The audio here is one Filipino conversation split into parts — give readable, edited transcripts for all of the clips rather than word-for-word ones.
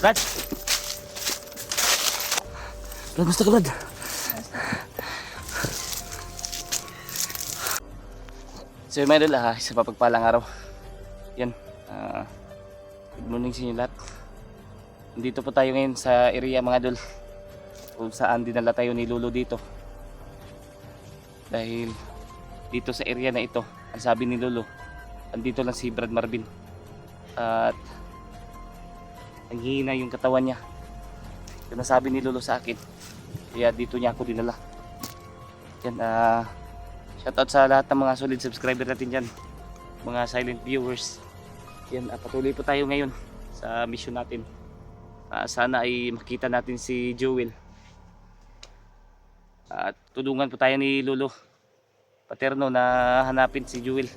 Brad! Brad, basta ka Brad. So yung mga idol, sa papagpalang araw. Yan, good morning sa inyo lahat. Dito po tayo ngayon sa area mga idol, kung saan dinala tayo ni Lolo dito. Dahil dito sa area na ito, ang sabi ni Lolo, andito lang si Brad Marvin. At ang hihina yung katawan niya. Yung nasabi ni Lolo sa akin. Kaya dito niya ako dinala. Yan, shoutout sa lahat ng mga solid subscriber natin dyan, mga silent viewers. Yan, patuloy po tayo ngayon sa mission natin. Sana ay makita natin si Joel. At tulungan po tayo ni Lolo Paterno na hanapin si Joel.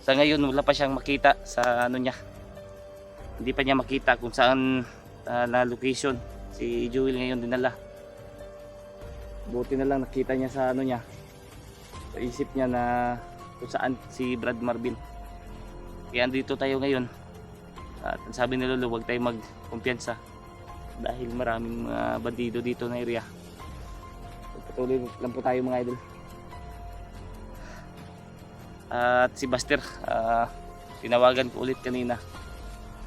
Sa ngayon wala pa siyang makita sa ano niya. Hindi pa niya makita kung saan na location si Joel ngayon dinala. Buti na lang nakita niya sa ano niya, sa isip niya na kung saan si Brad Marvin. Kaya andito tayo ngayon. At sabi ni Lolo, huwag tayo magkumpiyansa dahil maraming mga bandido dito na area. Patuloy lang po tayo mga idol. At si Buster, tinawagan ko ulit kanina.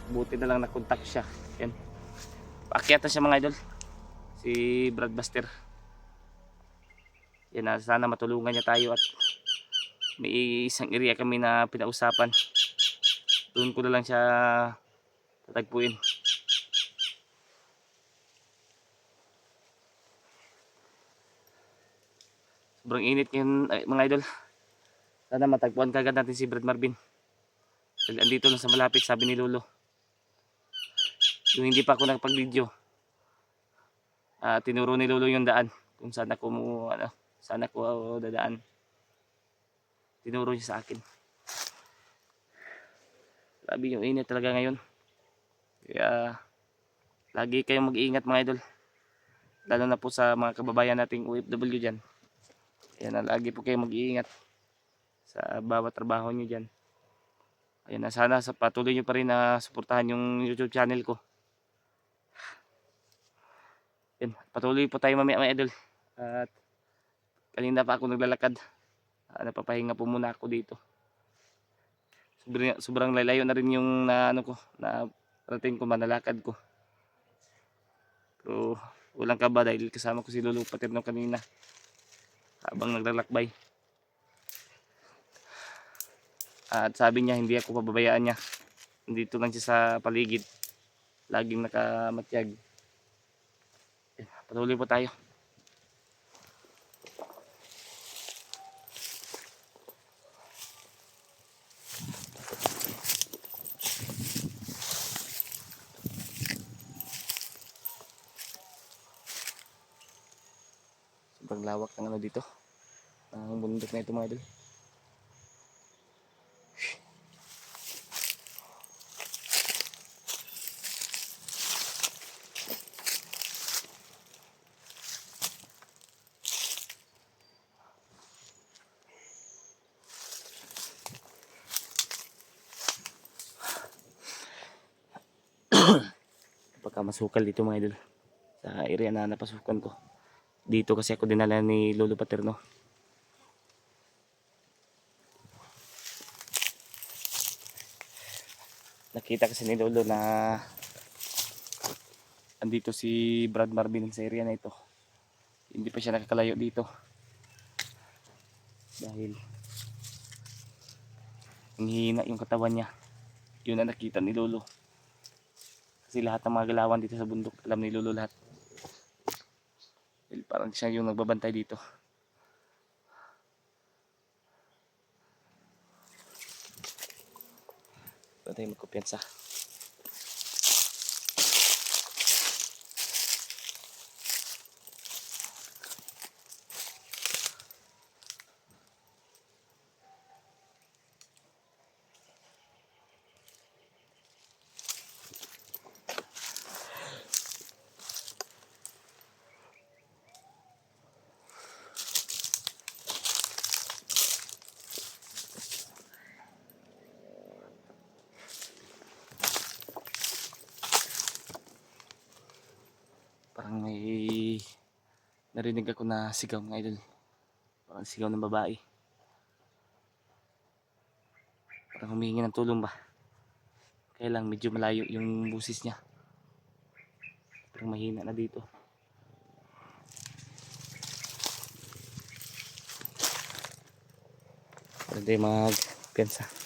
Buti na lang nakontak siya. Yan, paakyat na siya mga idol, si Brad Buster. Yan, sana matulungan niya tayo. At may isang area kami na pinausapan, doon ko na lang siya tatagpuin. Sobrang init ngayon mga idol. Sana matagpuan kagad natin si Brad Marvin. Andito lang sa malapit, sabi ni Lolo. Yung hindi pa ako nagpag-video, tinuro ni Lolo yung daan kung saan ako dadaan. Tinuro niya sa akin. Grabe yung init talaga ngayon. Kaya lagi kayong mag-iingat mga idol. Lalo na po sa mga kababayan nating OFW dyan. Kaya lagi po kayong mag-iingat sa bawat trabaho nyo dyan. Ayan, sana patuloy nyo pa rin na suportahan yung YouTube channel ko. Ayan, patuloy po tayo mamaya mga idol. At kanina pa ako naglalakad. Napapahinga po muna ako dito. Sobrang lalayo na rin yung na rating ko, manalakad ko. Pero walang kaba dahil kasama ko si Lolo Paterno kanina habang naglalakbay. At sabi niya hindi ako pababayaan niya. Nandito lang siya sa paligid. Laging nakamatyag. Patuloy po tayo. Sobrang lawak ng ano dito. Ang bundok na ito mga idol. Pagka masukal dito mga idol sa area na napasukan ko. Dito kasi ako dinala ni Lolo Paterno. Nakita kasi ni Lolo na andito si Brad Marvin sa area na ito. Hindi pa siya nakakalayo dito. Dahil ang hihina yung katawan niya. Yun ang nakita ni Lolo. Kasi lahat ng mga galawan dito sa bundok, alam ni Lolo lahat. Dahil parang siya yung nagbabantay dito. Wala tayong magkumpiyansa. Parang may narinig ako na sigaw mga idol. Parang sigaw ng babae. Parang humihingi ng tulong ba. Kaya lang medyo malayo yung busis niya. Parang mahina na dito. Pwede magpensa.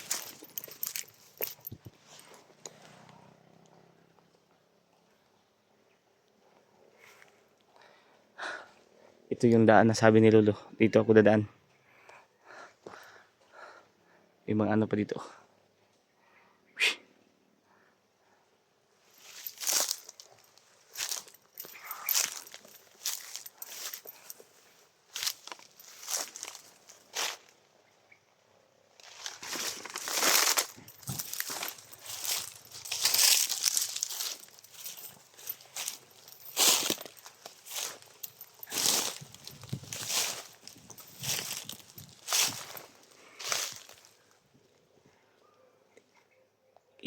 Ito yung daan na sabi ni Lolo. Dito ako dadaan. May mga ano pa dito.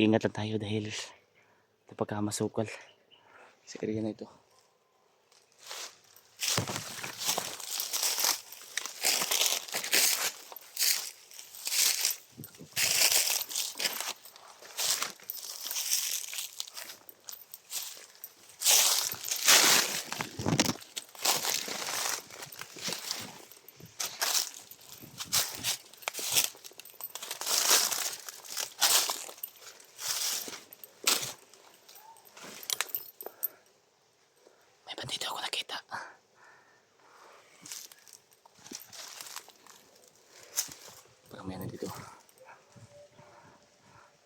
Ingat lang tayo dahil ito pagkamasukal sa area na ito. May bandito ako nakita. Parang may ano dito.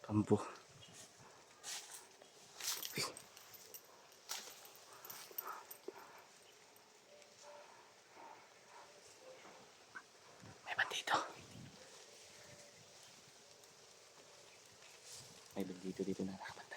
Kampo. May bandito. May bandito dito na nakabantay.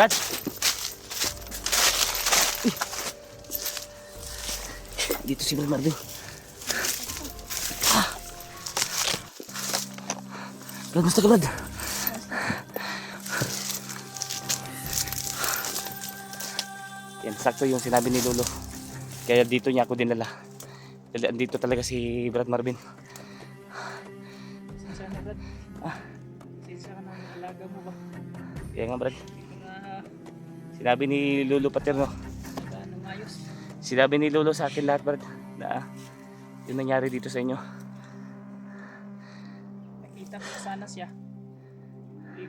Brad! Dito si Brad Marvin. Brad, gusto ka Brad? Yan, sakto yung sinabi ni Lolo. Kaya dito niya ako dinala. Dahil andito talaga si Brad Marvin. Sensya na Brad. Sensya ka na ng alaga mo ba? Kaya nga Brad. Hindi ko na Sinabi ni Lolo Paterno. anong ayos. Sinabi ni Lolo sa akin lahat Brad. Na yung nangyari dito sa inyo. Nakita ko sana siya. Hindi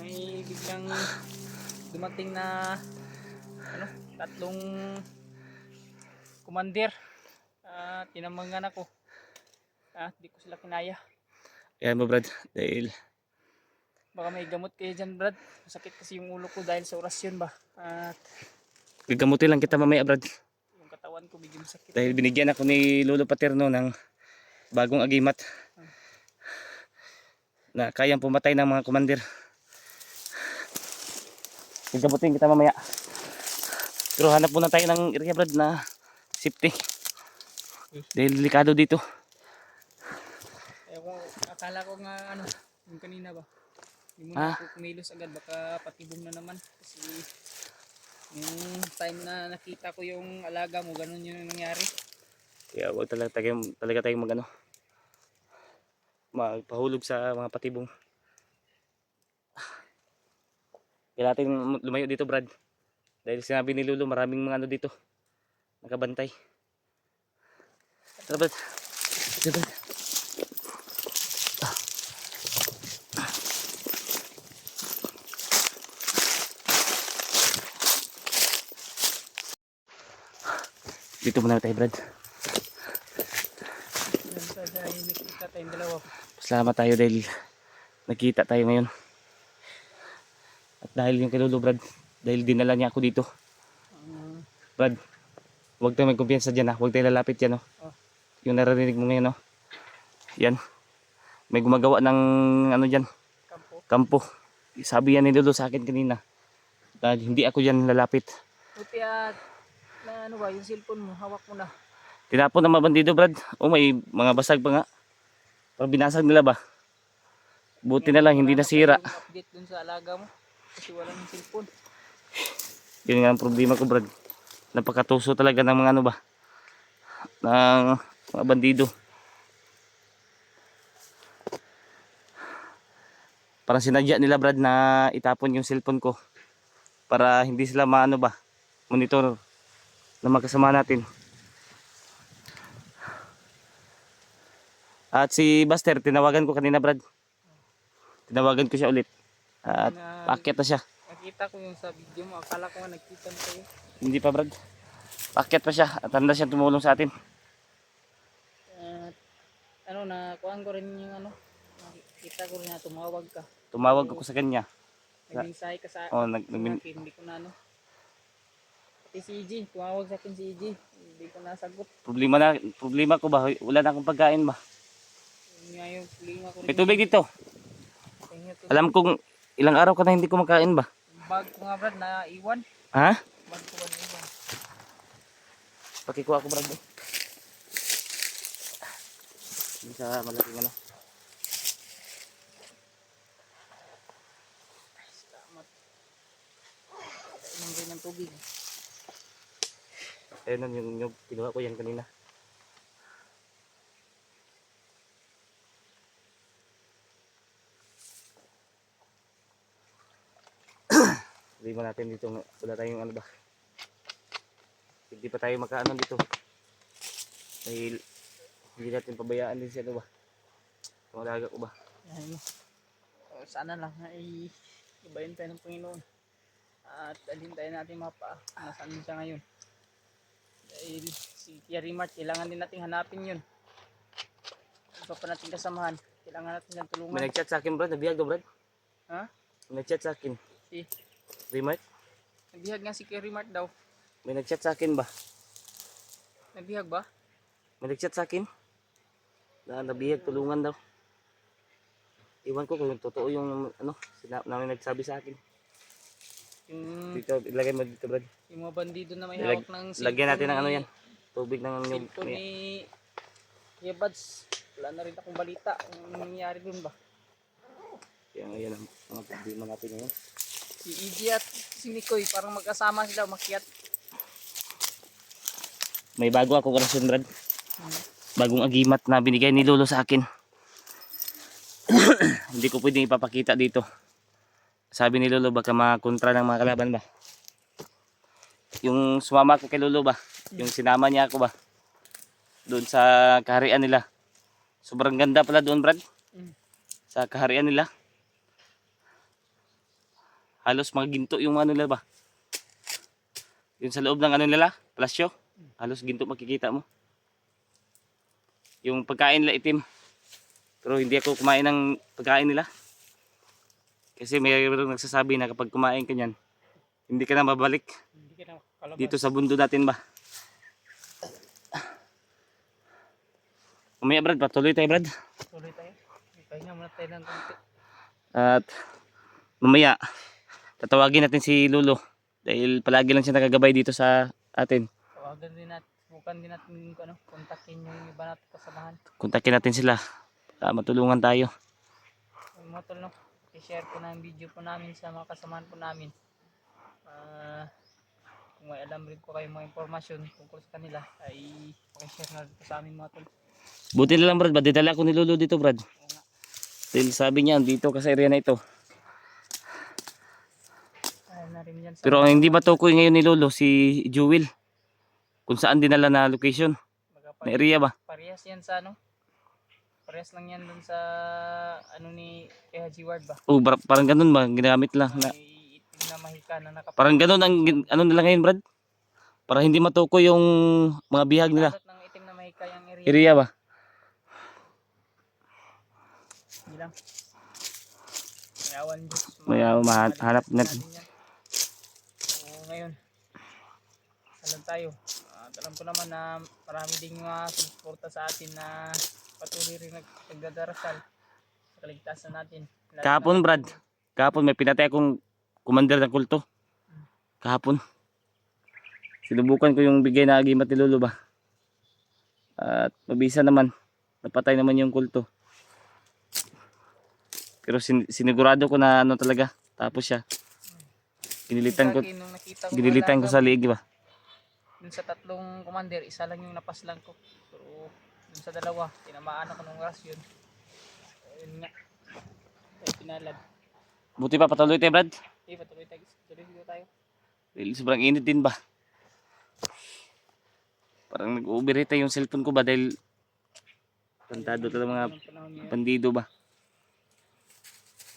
may biglang dumating na tatlong commander. Tinamangan ako. Di ko sila kinaya. Kaya mo Brad. Dahil Baka may gamot kayo dyan Brad. Masakit kasi yung ulo ko dahil sa orasyon ba. At gagamutin lang kita mamaya Brad. yung katawan ko medyo masakit. Dahil binigyan ako ni Lolo Paterno ng bagong agimat na kayang pumatay ng mga komander. Gagamutin kita mamaya. Pero hanap muna tayo ng area Brad na safety. Dahil delikado dito. Akala ko nga yung kanina ba. Hindi mo na ako kumilos agad, baka patibong na naman. Kasi yung time na nakita ko yung alaga mo, ganun yung nangyari. Kaya wag talaga tayong magpahulog sa mga patibong. Kaya natin lumayo dito Brad. Dahil sinabi ni Lolo maraming mga dito nakabantay. Tara Brad. Tara Brad. Dito muna tayo Brad. Yan sa nakikita tayong dalawa. Salamat tayo dahil nakita tayo ngayon. At dahil yung kay Lolo Brad, dahil dinala niya ako dito. Brad, huwag tayo may kumpiyansa dyan ha. Huwag tayo lalapit dyan oh. Oh. Yung naririnig mo ngayon oh. Yan. May gumagawa ng ano dyan. Kampo. Kampo. Sabi yan ni Lolo sa akin kanina. Na hindi ako dyan lalapit. Buti at na ano ba, yung cellphone mo, hawak mo na. Tinapon ng mga bandido Brad. Oh, may mga basag pa nga. Parang binasag nila ba? Buti na lang hindi nasira. Wala na tayong update dun sa alaga mo. Kasi wala ng cellphone. Yun nga ang problema ko Brad. Napakatuso talaga ng mga ano ba. Ng mga bandido. Parang sinadya nila Brad na itapon yung cellphone ko. Para hindi sila maano ba. Monitor na magkasama natin. At si Buster, tinawagan ko kanina Brad. Tinawagan ko siya ulit. At paakyat na siya. Nakita ko yung sa video mo, akala ko nga nagkita na kayo. Hindi pa Brad. Paakyat pa siya at handa siya tumulong sa atin. At ano, nakuhaan ko rin yung ano, nakita ko rin na tumawag ka. Tumawag ako sa kanya. Nag-mensahe ka sa Oh, akin, hindi ko na ano. Pati si EG, tumawag sa akin si EG, hindi ko nasagot. Problema ko ba? Wala na akong pagkain ba? Yun nga yung problema ko rin. May tubig dito. Alam kong ilang araw ka na hindi kumakain ba? Bag ko nga Brad, na iwan. Ha? Bag ko ba na iwan. Pakikuha ko Brad. Hindi sa malaking ano. Salamat. Inom rin ng tubig. Ayun yung kinuha ko yan kanina. Hindi ba natin dito, wala tayong ano ba. Hindi pa tayo makaano dito. Dahil hindi natin pabayaan din siya ano ba. Malaga ko ba. Yan. Sana lang ay ibayin tayo ng Panginoon. At dalhin tayo natin mapa. Nasaan siya ngayon. Dahil si Thierry Mart, kailangan din natin hanapin yun. Iba pa natin kasamahan. Kailangan natin siyang tulungan. May nag-chat sa akin Brad, nabihag daw Brad. Ha? May nag-chat sa akin. Si, Remark? nagbihag nga si Thierry Mart daw. May nag-chat sa akin ba? Nagbihag ba? May nag-chat sa akin. Na nabihag, tulungan daw. Iwan ko kung totoo yung ano, namin nagsabi sa akin. Yung, Dito, ilagay mo dito Brad. yung mga bandido na may hawak ng Lagyan natin ng ano yan. Tubig ng yung cellphone ni Kuya Buds. Wala na rin akong balita kung nangyayari dun ba. Yan ang mga problema natin ngayon. Si EG at si Mikoy parang magkasama sila umakyat. May bago ako karasyon Brad. Bagong agimat na binigay ni Lolo sa akin. Hindi ko pwedeng ipapakita dito. Sabi ni Lolo baka makontra ng mga kalaban ba. Yung sumama ko kay Lolo ba. Yung sinama niya ako ba. Doon sa kaharian nila. Sobrang ganda pala doon Brad. Sa kaharian nila. Halos mga ginto yung ano nila ba. Yung sa loob ng ano nila, plasyo. Halos ginto makikita mo. Yung pagkain nila itim. Pero hindi ako kumain ng pagkain nila. Kasi mayroong nagsasabi na kapag kumain ka niyan, hindi ka na mabalik. Hindi ka na kalabas. Dito sa bundo natin ba. Umaya Brad, patuloy tayo Brad. Tuloy tayo. Pahinga muna tayo ng konti. At mamaya, tatawagin natin si Lolo. Dahil palagi lang siya nakagabay dito sa atin. Tawagan din natin. Bukan din natin ano, kontakin yung iba natin kasamahan. Kontakin natin sila. Para matulungan tayo. Yung mga tol, no? I-share po na yung video po namin sa mga kasamahan po namin. Kung may alam rin po kayo mga impormasyon tungkol sa kanila ay pakishare na rin po sa amin mga tol. Buti na lang Brad, badidala ako ni Lolo dito Brad. Dahil sabi niya, dito ka sa area na ito. Ayaw na rin yan sa Pero ang hindi matukoy ngayon ni Lolo, si Jewel. Kung saan dinala na location. mga Na area ba? Parehas yan sa ano? Parehas lang yan dun sa ano ni kay Haji Ward ba? Oh, parang ganun ba? Ginamit lang. Na, May itim na mahika na parang ganun ang ano nila ngayon, Brad? Para hindi matuko yung mga bihag nila. Balot ng itim na mahika yung area. Area ba? Hindi lang. Mayawan Diyos. Mayawan, mahanap natin. yan. So ngayon, alam tayo. At alam ko naman na marami ding mga suporta sa atin na patuloy rin nagdadarasal sa kaligtasan natin. Lalo Kahapon, na- Brad. Kahapon may pinatay akong commander ng kulto. Kahapon. Sinubukan ko yung bigay na agimat ni Lolo ba. At mabisa naman. Napatay naman yung kulto. Pero sinigurado ko na ano talaga. Tapos siya. Ginilitan ko, Nung nakita ko ginilitan ko sa liig ba. dun sa tatlong commander, isa lang yung napaslang ko. Pero dun sa dalawa, tinamaan ako ng rasyon. Ayun nga. Ay, pinalad. Buti pa patuloy tayo, Brad. Okay, patuloy tayo. Dahil sobrang init din ba. Parang nag-overheat yung cellphone ko ba dahil tantado talaga mga Anong panahon niya? bandido ba.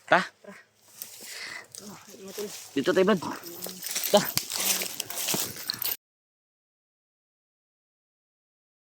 Ta, Oh, matul. dito tayo, Brad. Ta.